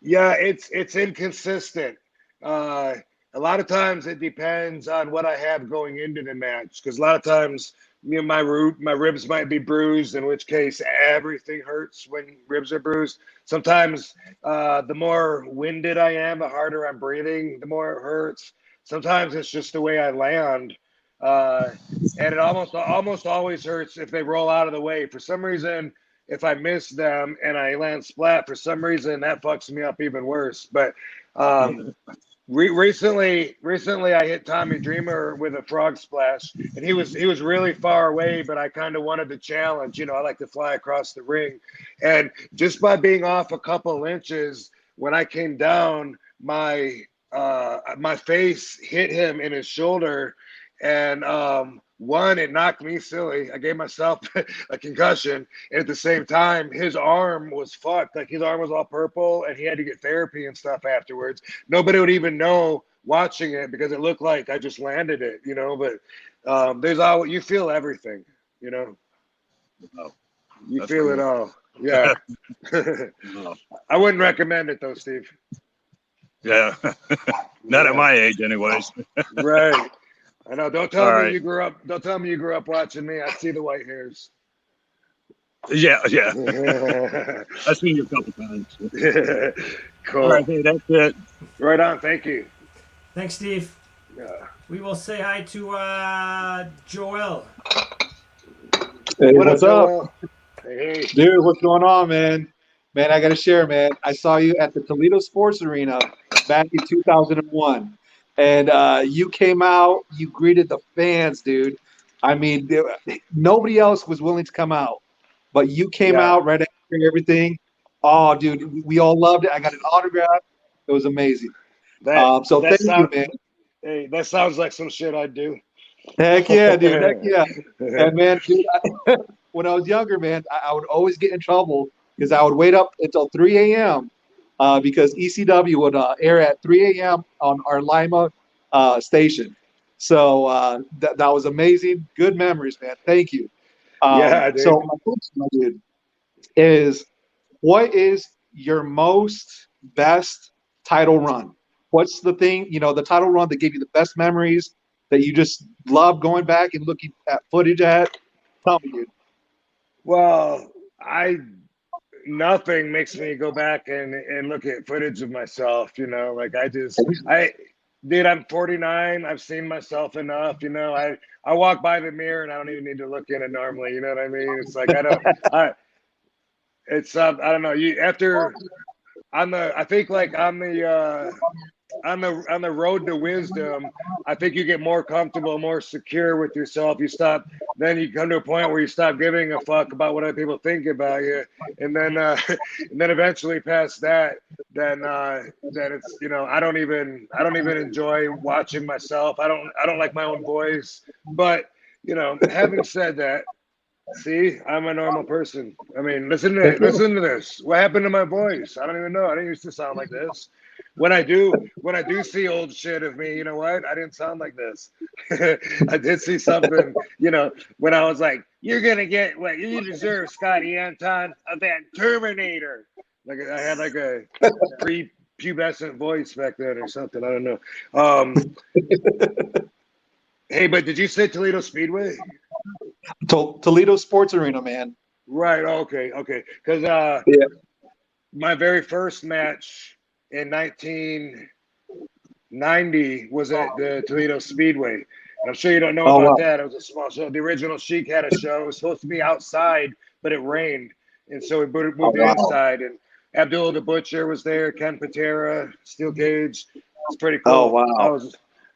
does. It's inconsistent. A lot of times it depends on what I have going into the match, because a lot of times my ribs might be bruised, in which case everything hurts when ribs are bruised. Sometimes the more winded I am, the harder I'm breathing, the more it hurts. Sometimes it's just the way I land. And it almost always hurts if they roll out of the way. For some reason, if I miss them and I land splat, for some reason that fucks me up even worse. But recently, I hit Tommy Dreamer with a frog splash, and he was really far away, but I kind of wanted the challenge. I like to fly across the ring, and just by being off a couple inches, when I came down, my face hit him in his shoulder, and one, it knocked me silly. I gave myself a concussion. And at the same time, his arm was fucked. Like his arm was all purple and he had to get therapy and stuff afterwards. Nobody would even know watching it because it looked like I just landed it, but you feel everything, Oh, you that's feel cool. it all. Yeah. Oh, I wouldn't recommend it though, Steve. yeah. Not at my age, anyways. Right. I know. Don't tell All me right. you grew up. Don't tell me you grew up watching me. I see the white hairs. Yeah. I've seen you a couple times. Cool. All right, hey, that's it. Right on. Thank you. Thanks, Steve. Yeah. We will say hi to Joel. Hey, What what's up, up? Joel? Hey. Dude, what's going on, man? Man, I got to share, man. I saw you at the Toledo Sports Arena back in 2001. And you came out, you greeted the fans, dude. I mean, nobody else was willing to come out, but you came Yeah. out right after everything. Oh, dude, we all loved it. I got an autograph. It was amazing. So thank you, man. Hey, that sounds like some shit I'd do. Heck yeah, dude. Heck yeah. And man, dude, when I was younger, man, I would always get in trouble because I would wait up until 3 a.m. Because ECW would air at 3 a.m. on our Lima station. So that was amazing. Good memories, man. Thank you. Yeah, dude. So my question, dude, is what is your most best title run? What's the thing, the title run that gave you the best memories that you just love going back and looking at footage at? Tell me, dude. Well, nothing makes me go back and look at footage of myself, like dude, I'm 49. I've seen myself enough, I walk by the mirror and I don't even need to look in it normally. You know what I mean? It's like, I don't know. I think like on the road to wisdom, I think you get more comfortable, more secure with yourself. Then you come to a point where you stop giving a fuck about what other people think about you, and then eventually past that, then it's I don't even enjoy watching myself. I don't like my own voice. But having said that, see, I'm a normal person. I mean, listen to this. What happened to my voice? I don't even know. I didn't used to sound like this. When I do see old shit of me, you know what? I didn't sound like this. I did see something, when I was like, "You're gonna get what you deserve, Scotty Anton, of that Terminator." Like I had like a pre-pubescent voice back then or something. I don't know. Hey, but did you say Toledo Speedway? Toledo Sports Arena, man. Right. Okay. Because my very first match in 1990 was at the Toledo Speedway. And I'm sure you don't know about that. It was a small show. The original Sheik had a show. It was supposed to be outside, but it rained, and so we moved it inside. And Abdullah the Butcher was there. Ken Patera, Steel Cage. It's pretty cool. Oh wow!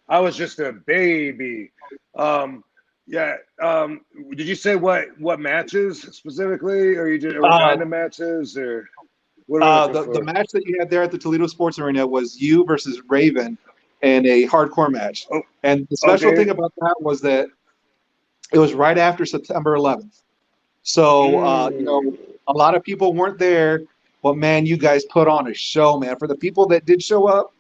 I was just a baby. Yeah. Did you say what matches specifically, or you just random matches, or what are we looking the match that you had there at the Toledo Sports Arena was you versus Raven in a hardcore match. Oh, and the special thing about that was that it was right after September 11th. So a lot of people weren't there, but man, you guys put on a show, man. For the people that did show up,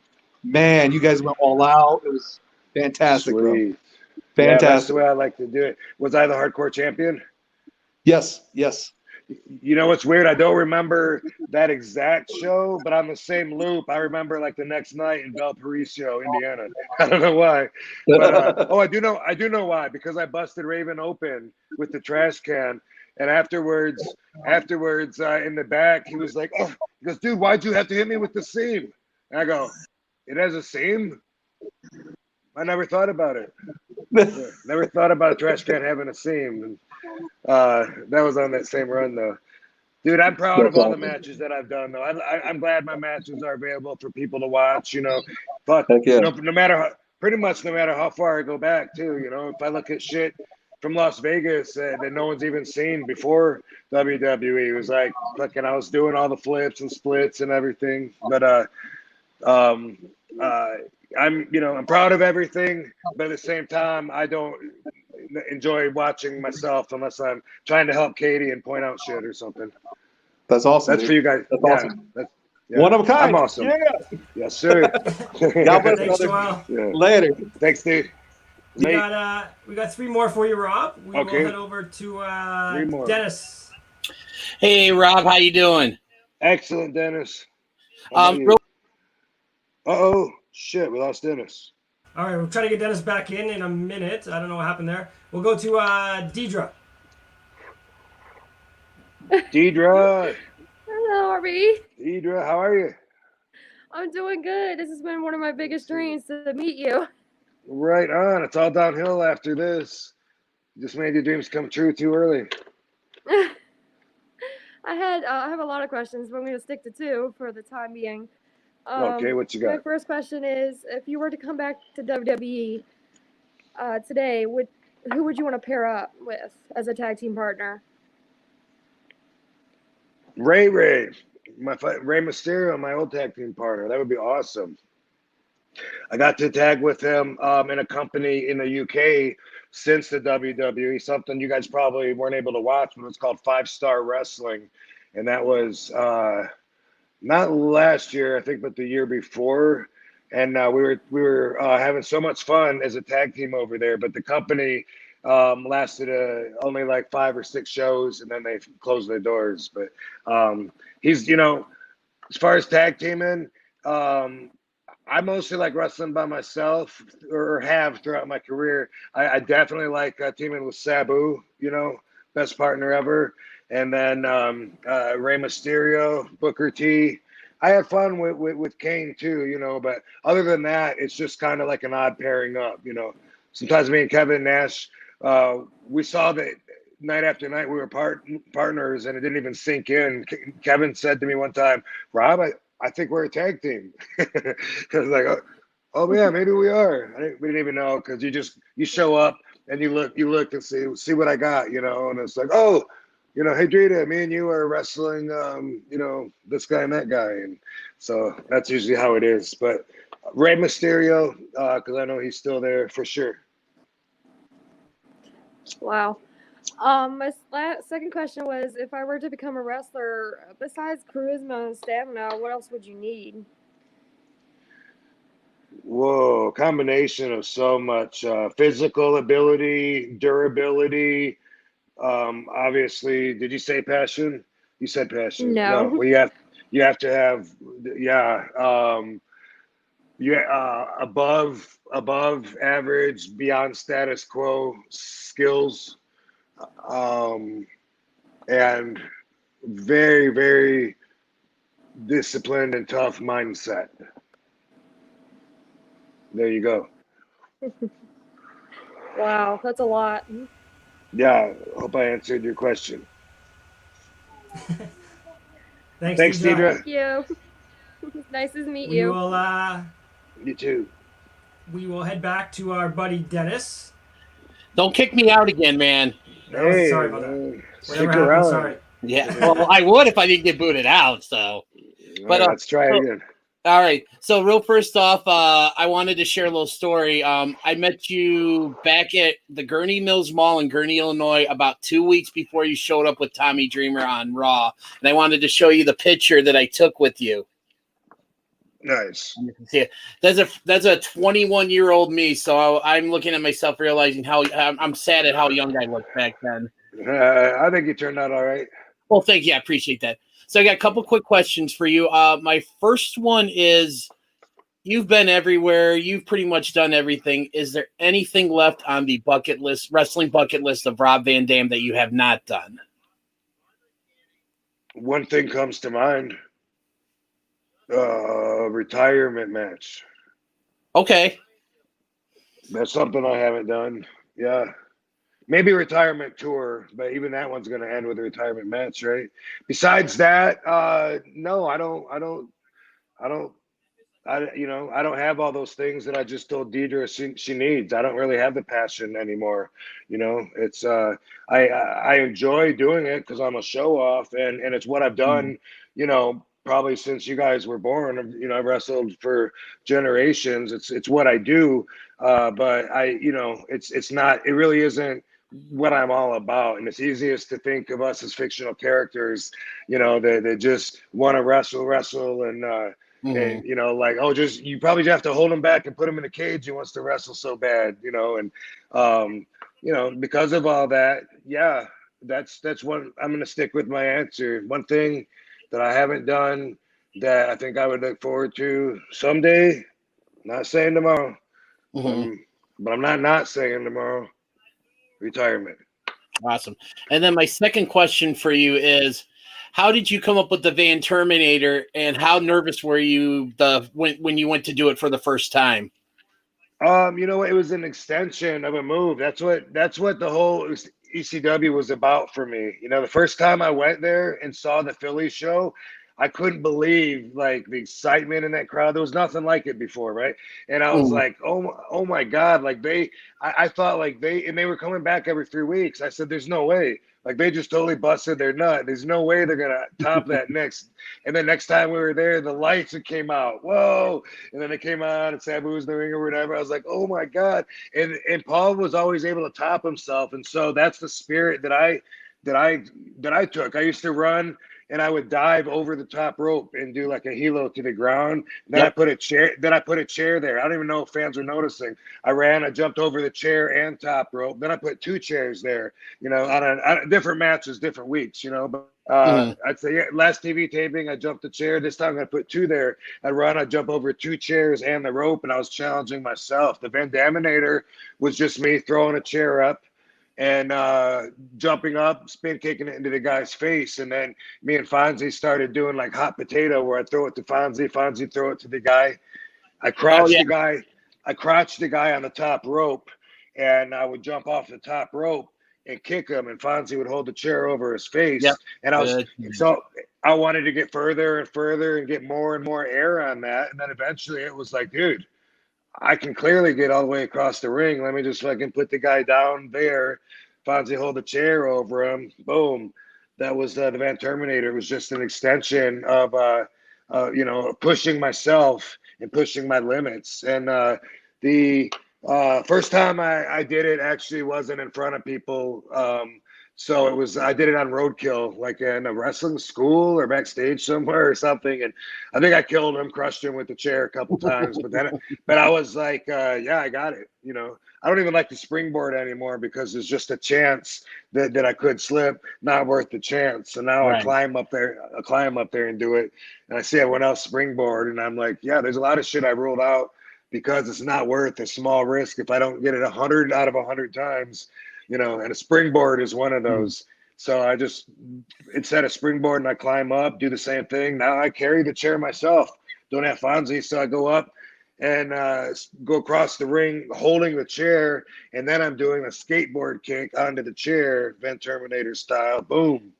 man, you guys went all out. It was fantastic, Sweet. bro. Fantastic. Yeah, that's the way I like to do it. Was I the hardcore champion? Yes. You know what's weird? I don't remember that exact show, but on the same loop, I remember like the next night in Valparaiso, Indiana. I don't know why, but I do know why, because I busted Raven open with the trash can, and afterwards, in the back, he was like, "Oh," he goes, "Dude, why'd you have to hit me with the seam?" And I go, "It has a seam." I never thought about it. Yeah, never thought about a trash can having a seam. That was on that same run though. Dude, I'm proud of all the matches that I've done though. I'm glad my matches are available for people to watch, but no matter pretty much no matter how far I go back too, if I look at shit from Las Vegas that no one's even seen before WWE, it was like fucking I was doing all the flips and splits and everything. But I'm proud of everything, but at the same time I don't enjoy watching myself unless I'm trying to help Katie and point out shit or something. That's awesome. That's dude. for you guys. That's awesome. Yeah. One of a kind. I'm awesome. Yeah. Yes, sir. God bless, Thanks, brother. Joel. Later. Thanks, dude. We got 3 more for you, Rob. We will head over to 3 more. Dennis. Hey, Rob, how you doing? Excellent, Dennis. Shit, we lost Dennis. All right, we'll try to get Dennis back in a minute. I don't know what happened there. We'll go to Deidre. Deidre. Hello, RB. Deidre, how are you? I'm doing good. This has been one of my biggest dreams to meet you. Right on. It's all downhill after this. You just made your dreams come true too early. I have a lot of questions, but I'm going to stick to 2 for the time being. Okay, what you got? My first question is, if you were to come back to WWE today, who would you want to pair up with as a tag team partner? Ray Ray Mysterio, my old tag team partner. That would be awesome. I got to tag with him in a company in the UK since the WWE, something you guys probably weren't able to watch, but it's called 5 Star Wrestling. And that was not last year, I think, but the year before. And we were having so much fun as a tag team over there. But the company lasted only like 5 or 6 shows, and then they closed their doors. But he's, as far as tag teaming, I mostly like wrestling by myself, or have throughout my career. I definitely like teaming with Sabu, best partner ever. And then Rey Mysterio, Booker T. I had fun with Kane too, but other than that, it's just kind of like an odd pairing up, Sometimes me and Kevin Nash, we saw that night after night we were partners, and it didn't even sink in. Kevin said to me one time, "Rob, I think we're a tag team." I was like, oh yeah, maybe we are. We didn't even know, because you show up and you look and see what I got, and it's like, oh, hey Drita, me and you are wrestling, this guy and that guy, and so that's usually how it is. But Rey Mysterio, because I know he's still there for sure. Wow. My second question was, if I were to become a wrestler, besides charisma and stamina, what else would you need? Whoa, combination of so much physical ability, durability. Obviously, did you say passion? You said passion. No. Well, you have to have, above average, beyond status quo skills, and very, very disciplined and tough mindset. There you go. Wow, that's a lot. Yeah, hope I answered your question. Thanks, Deidre. Thank you. Nice to meet We you. will, you too. We will head back to our buddy Dennis. Don't kick me out again, man. No, sorry about that. Whatever happened, sorry. Yeah, well, I would if I didn't get booted out. So, but let's try again. All right. So, real first off, I wanted to share a little story. I met you back at the Gurney Mills Mall in Gurney, Illinois, about 2 weeks before you showed up with Tommy Dreamer on Raw, and I wanted to show you the picture that I took with you. Nice. Yeah, that's a 21-year-old me. So I'm looking at myself, realizing how I'm sad at how young I looked back then. I think you turned out all right. Well, thank you. I appreciate that. So I got a couple quick questions for you. My first one is, you've been everywhere. You've pretty much done everything. Is there anything left on the bucket list, wrestling bucket list of Rob Van Dam that you have not done? One thing comes to mind. Retirement match. Okay. That's something I haven't done. Yeah. Maybe retirement tour, but even that one's going to end with a retirement match, right? Besides that, no, I don't, I don't have all those things that I just told Deidre she needs. I don't really have the passion anymore. It's I enjoy doing it because I'm a show off, and it's what I've done. Probably since you guys were born. I've wrestled for generations. It's what I do. But it's not. It really isn't what I'm all about. And it's easiest to think of us as fictional characters. That just want to wrestle, and. And like, just you probably just have to hold him back and put him in a cage. He wants to wrestle so bad, and because of all that, yeah, that's one. I'm gonna stick with my answer. One thing that I haven't done that I think I would look forward to someday. Not saying tomorrow, but I'm not saying tomorrow. Retirement. Awesome. And then my second question for you is, how did you come up with the Van Terminator, and how nervous were you when you went to do it for the first time? It was an extension of a move. That's what the whole ECW was about for me. The first time I went there and saw the Philly show, I couldn't believe like the excitement in that crowd. There was nothing like it before, right? And I was like, oh my God, like I thought like they were coming back every 3 weeks. I said, there's no way. Like they just totally busted their nut. There's no way they're gonna top that next. And then next time we were there, the lights came out. Whoa! And then it came out and Sabu was the ring or whatever. I was like, oh my God. And Paul was always able to top himself. And so that's the spirit that I took. I used to run and I would dive over the top rope and do like a helo to the ground. Then I put a chair. Then I put a chair there. I don't even know if fans were noticing. I jumped over the chair and top rope. Then I put 2 chairs there. On different matches, different weeks. But I'd say last TV taping, I jumped the chair. This time I'm gonna put 2 there. I jump over 2 chairs and the rope, and I was challenging myself. The Van Daminator was just me throwing a chair up and jumping up, spin kicking it into the guy's face. And then me and Fonzie started doing like hot potato, where I throw it to Fonzie throw it to the guy. I crotched the guy on the top rope, and I would jump off the top rope and kick him, and Fonzie would hold the chair over his face. And I wanted to get further and further and get more and more air on that. And then eventually it was like, dude, I can clearly get all the way across the ring. Let me just fucking put the guy down there. Fonzie hold the chair over him. Boom. That was the Van Terminator. It was just an extension of, pushing myself and pushing my limits. And the first time I did it actually wasn't in front of people. So I did it on roadkill, like in a wrestling school or backstage somewhere or something. And I think I killed him, crushed him with the chair a couple times. But I was like, yeah, I got it. I don't even like the springboard anymore because there's just a chance that I could slip, not worth the chance. So now I climb up there and do it. And I see everyone else springboard, and I'm like, yeah, there's a lot of shit I ruled out because it's not worth a small risk if I don't get it 100 out of 100 times. And a springboard is one of those. So I just, instead of springboard and I climb up, do the same thing. Now I carry the chair myself. Don't have Fonzie, so I go up and go across the ring holding the chair, and then I'm doing a skateboard kick onto the chair, Van Terminator style. Boom.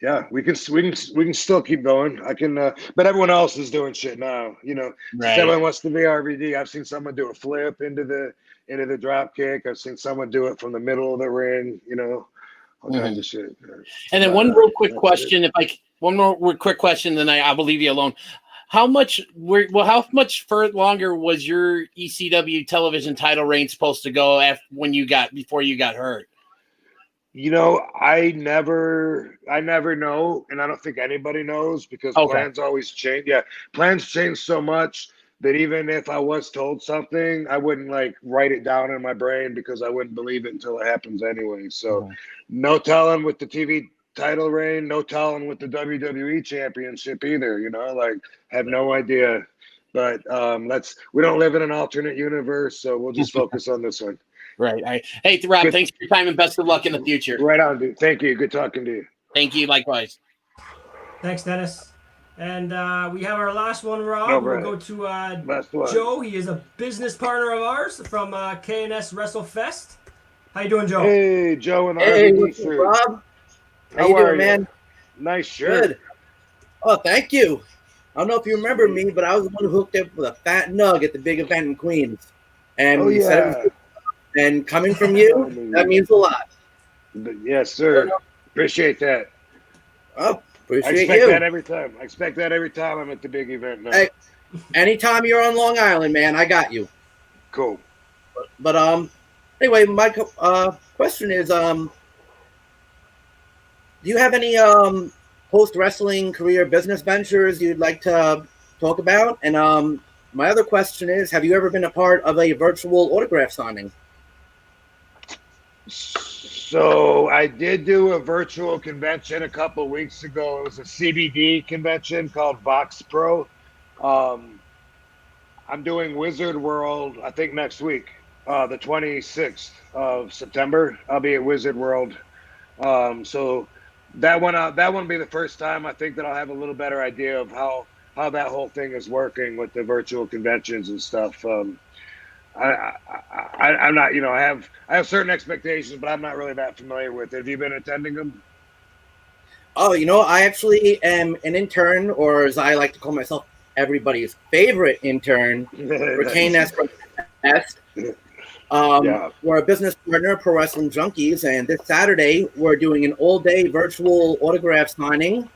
Yeah, we can still keep going. I can, but everyone else is doing shit now. Everyone wants to be RVD. I've seen someone do a flip into the drop kick. I've seen someone do it from the middle of the ring. All kinds of shit. And then one real quick question, one more quick question, then I will leave you alone. How much longer was your ECW television title reign supposed to go before you got hurt? I never know, and I don't think anybody knows because plans always change. Yeah, plans change so much that even if I was told something, I wouldn't like write it down in my brain because I wouldn't believe it until it happens anyway. So no telling with the TV title reign, no telling with the WWE championship either. You know, like have no idea. But we don't live in an alternate universe, so we'll just focus on this one. Right. Hey, Rob, Good. thanks for your time and best of luck in the future. Right on, dude. Thank you. Good talking to you. Thank you. Likewise. Thanks, Dennis. And we have our last one, Rob. No, We'll Brett. go Last to one. Joe. He is a business partner of ours from KNS WrestleFest. How you doing, Joe? Hey, Joe and Hey, RVD what's up, suit. Rob? How How you are doing, man? Nice shirt. Good. Oh, thank you. I don't know if you remember me, but I was the one who hooked up with a fat nug at the big event in Queens. And Oh, you said it was yeah. good. And coming from you, that means a lot. Yes, sir. Appreciate that. Oh, I appreciate expect you. that every time. I expect that every time I'm at the big event now. Hey, anytime you're on Long Island, man, I got you. Cool. But anyway, my question is do you have any post wrestling career business ventures you'd like to talk about? And my other question is, have you ever been a part of a virtual autograph signing? So I did do a virtual convention a couple weeks ago. It was a CBD convention called Vox Pro. I'm doing Wizard World, I think next week, the 26th of September. I'll be at Wizard World. So that one will be the first time I think that I'll have a little better idea of how that whole thing is working with the virtual conventions and stuff. I'm not, I have certain expectations, but I'm not really that familiar with it. Have you been attending them? Oh, I actually am an intern, or as I like to call myself, everybody's favorite intern for KNS from West. We're a business partner, Pro Wrestling Junkies, and this Saturday we're doing an all-day virtual autograph signing,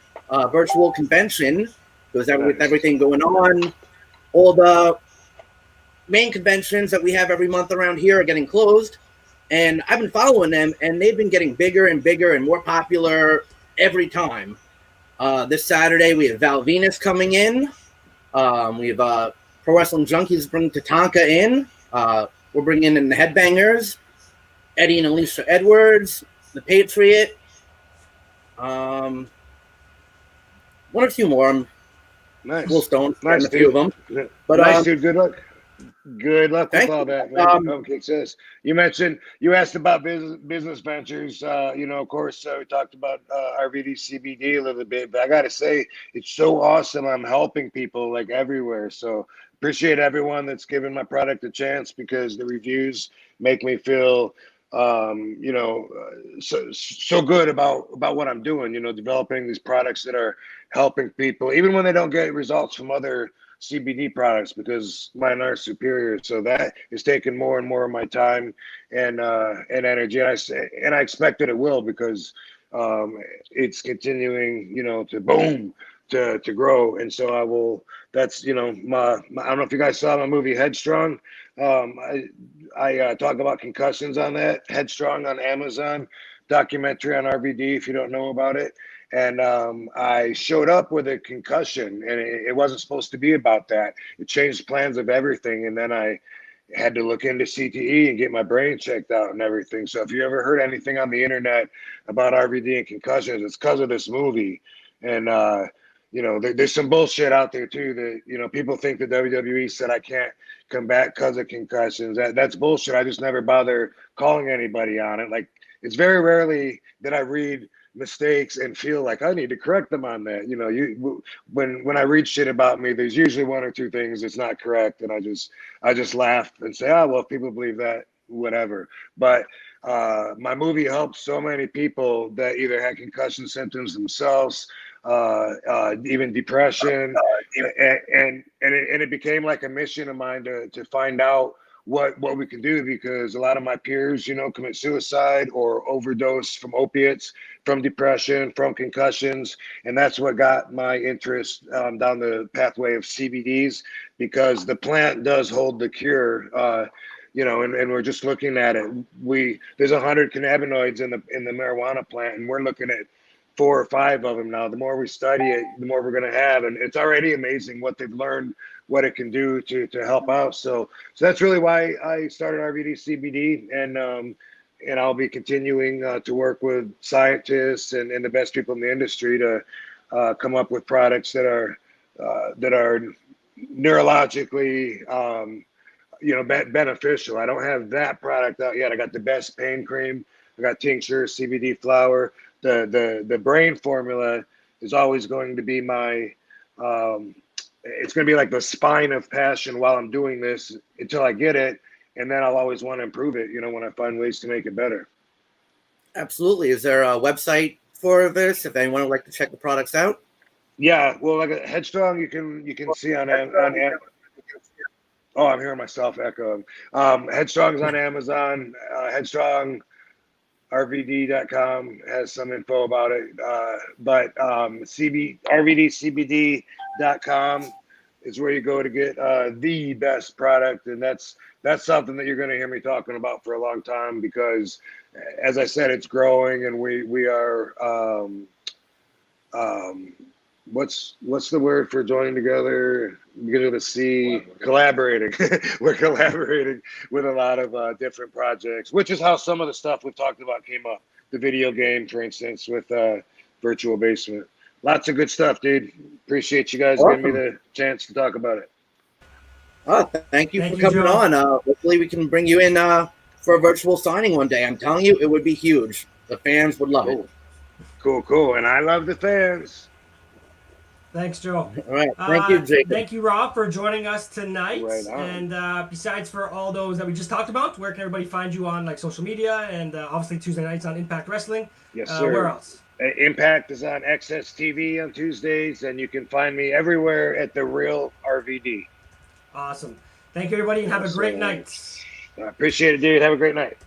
virtual convention, because with everything going on, all the main conventions that we have every month around here are getting closed, and I've been following them, and they've been getting bigger and bigger and more popular every time. This Saturday we have Val Venus coming in. We have Pro Wrestling Junkies bringing Tatanka in. We're bringing in the Headbangers, Eddie and Alicia Edwards, the Patriot, one or two more. Nice. Will Stone, Nice, a few of them. But nice, dude. Good luck. Good luck with all you. that, man. Okay, sis. You asked about business ventures. Of course, we talked about RVD CBD a little bit, but I got to say, it's so awesome. I'm helping people like everywhere. So appreciate everyone that's given my product a chance, because the reviews make me feel, so good about what I'm doing, developing these products that are helping people, even when they don't get results from other CBD products, because mine are superior. So that is taking more and more of my time and energy. And I expect that it will, because it's continuing, to grow. And so I will. That's my I don't know if you guys saw my movie Headstrong. I talk about concussions on that. Headstrong on Amazon, documentary on RVD if you don't know about it. And I showed up with a concussion, and it wasn't supposed to be about that. It changed plans of everything. And then I had to look into CTE and get my brain checked out and everything. So if you ever heard anything on the internet about RVD and concussions, it's because of this movie. And, there's some bullshit out there too that, people think the WWE said I can't come back because of concussions. That's bullshit. I just never bother calling anybody on it. Like, it's very rarely that I read mistakes and feel like I need to correct them on that. When I read shit about me, there's usually one or two things that's not correct, and I just laugh and say, well, if people believe that, whatever. But my movie helped so many people that either had concussion symptoms themselves, even depression, and it became like a mission of mine to find out what we can do, because a lot of my peers, commit suicide or overdose from opiates, from depression, from concussions. And that's what got my interest down the pathway of CBDs, because the plant does hold the cure. And we're just looking at it. There's 100 cannabinoids in the marijuana plant, and we're looking at 4 or 5 of them now. The more we study it, the more we're going to have. And it's already amazing what they've learned, what it can do to help out. So that's really why I started RVD CBD. And and I'll be continuing to work with scientists and the best people in the industry to come up with products that are neurologically beneficial. I don't have that product out yet. I got the best pain cream. I got tincture, CBD flower. The brain formula is always going to be my it's going to be like the spine of passion while I'm doing this until I get it, and then I'll always want to improve it, when I find ways to make it better. Absolutely. Is there a website for this if anyone would like to check the products out? Yeah, well, like Headstrong, you can see on oh, I'm hearing myself echo. Headstrong's on Amazon. Headstrong RVD.com has some info about it, but RVDCBD.com is where you go to get the best product, and that's something that you're going to hear me talking about for a long time because, as I said, it's growing, and we are what's the word for joining together? Beginning with a C, collaborating. We're collaborating with a lot of different projects, which is how some of the stuff we've talked about came up. The video game, for instance, with Virtual Basement. Lots of good stuff, dude. Appreciate you guys giving me the chance to talk about it. Oh, thank you for coming on. Hopefully we can bring you in for a virtual signing one day. I'm telling you, it would be huge. The fans would love it. Cool. And I love the fans. Thanks, Joe. All right. Thank you, Jacob. Thank you, Rob, for joining us tonight. Right on. And besides for all those that we just talked about, where can everybody find you on like social media and obviously Tuesday nights on Impact Wrestling? Yes, sir. Where else? Impact is on XS TV on Tuesdays, and you can find me everywhere at The Real RVD. Awesome. Thank you, everybody, and have a great night. I appreciate it, dude. Have a great night.